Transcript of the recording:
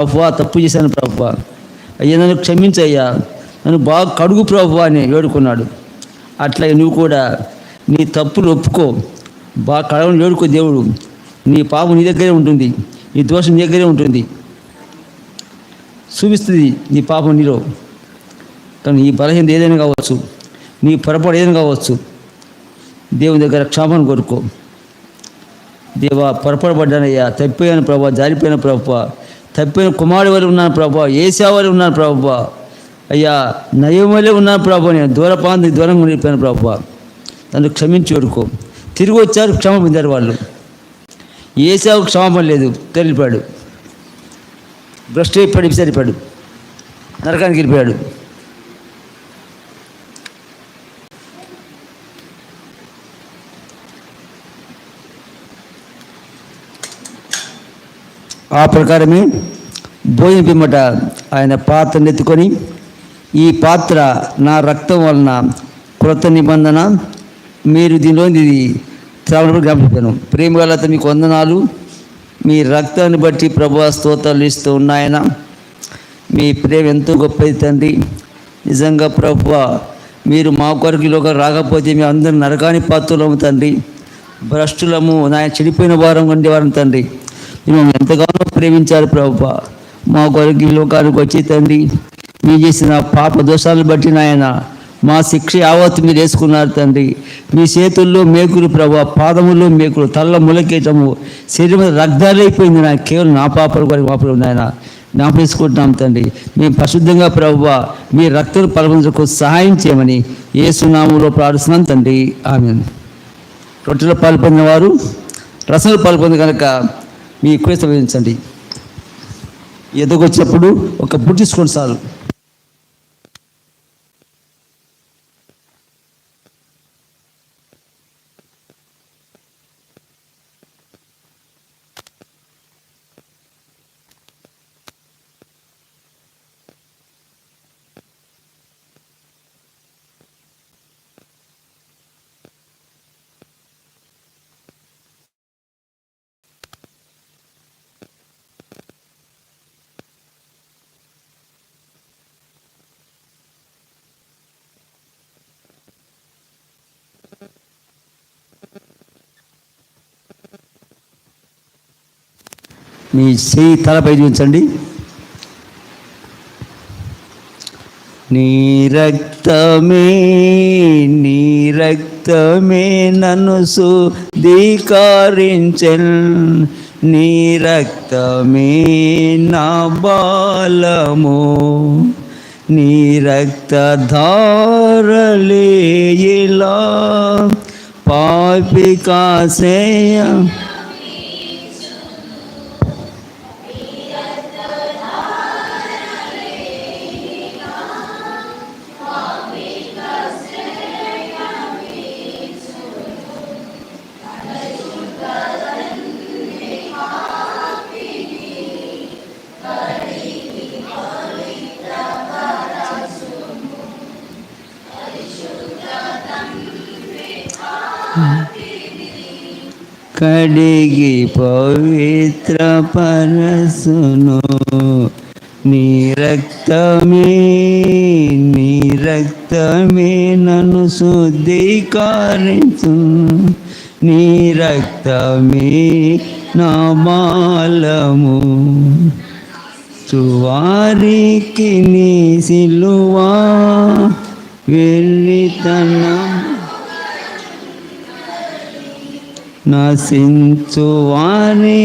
ప్రభువా తప్పు చేశాను ప్రభువా, అయ్యా నన్ను క్షమించయ్యా, నన్ను బాగా కడుగు ప్రభువా అని వేడుకున్నాడు. అట్లాగే నువ్వు కూడా నీ తప్పులు ఒప్పుకో, బాగా కడగని వేడుకో. దేవుడు నీ పాపం నీ దగ్గరే ఉంటుంది, నీ దోషం నీ దగ్గరే ఉంటుంది, చూపిస్తుంది నీ పాపం నీలో. కానీ నీ బలహీనత ఏదైనా కావచ్చు, నీ పొరపాటు ఏదైనా కావచ్చు, దేవుని దగ్గర క్షమాపణ కోరుకో. దేవా పొరపాటు పడ్డానయ్యా, తప్పిపోయాను ప్రభా, జారిపోయిన ప్రభా, తప్పిపోయిన కుమారుడి వల్ల ఉన్నాను ప్రభా, ఏసా వల్ల ఉన్నాను ప్రభా, అయ్యా నయం వల్లే ఉన్నాను ప్రభా, నేను దూరంగా ఉండిపోయాను ప్రభా, నన్ను క్షమించి వేడుకో. తిరిగి వచ్చారు, క్షమ పొందారు వాళ్ళు. ఏసావుకు క్షమాపణ లేదు, తెలిపాడు, భ్రష్టు అయిపోయాడు, విసరిపోయాడు, నరకానికి వెళ్ళిపోయాడు. ఆ ప్రకారమే భోజన పిమ్మట ఆయన పాత్రను ఎత్తుకొని, ఈ పాత్ర నా రక్తం వలన క్రొత్త నిబంధన, మీరు దీనిలోని ఇది త్రావణప్పుడు జ్ఞాపించాను. ప్రేమ గల మీకు వందనాలు, మీ రక్తాన్ని బట్టి ప్రభువా స్తోత్రాలు ఇస్తూ ఉన్నాయన. మీ ప్రేమ ఎంతో గొప్పది తండ్రి. నిజంగా ప్రభువా మీరు మా కొరకు ఈలోగా రాకపోతే మేము అందరం నరకాని పాత్రలము తండ్రి, భ్రష్టులము, నాయన చెడిపోయిన వారం ఉండేవారం తండ్రి. మీరు ఎంతగానో ప్రేమించారు ప్రభువా, మా కొరకు ఈ లోకానికి వచ్చి తండ్రి, మీరు చేసిన పాప దోషాలను బట్టి నాయన మా శిక్ష యావత్తు మీరు వేసుకున్నారు తండ్రి. మీ చేతుల్లో మేకులు ప్రభా, పాదముల్లో మేకులు, తల్ల ములకేటము, శరీరం రక్తాలైపోయింది నాయన, కేవలం నా పాపల కొరకు మా ప్రభు నాయన జ్ఞాపేసుకుంటున్నాం తండ్రి. మేము పరిశుద్ధంగా ప్రభువా మీ రక్తం పలపంచకు సహాయం చేయమని యేసు నామములో ప్రార్థిస్తున్నాం తండ్రి, ఆమేన్. రొట్టెలో పాల్పొందిన వారు రసంలో పాల్పొంది కనుక మీ ఎక్కువ వహించండి. ఎదుగొచ్చినప్పుడు ఒక బుట్ట తీసుకోండి చాలు. మీ చెయ్యి తలపై చూపించండి. నీ రక్తమే నన్ను శుద్ధీకరించెన్, నీ రక్తమే నా బలము, నీ రక్తధారలే ఇలా పాపికాసేయ కడిగి పవిత్ర పరసును, నీ రక్తమే నన్ను శుద్ధీకరించు, నీ రక్తమే నా బలము, సువారికి నీ సిలువా వెర్రితనం నశించువారి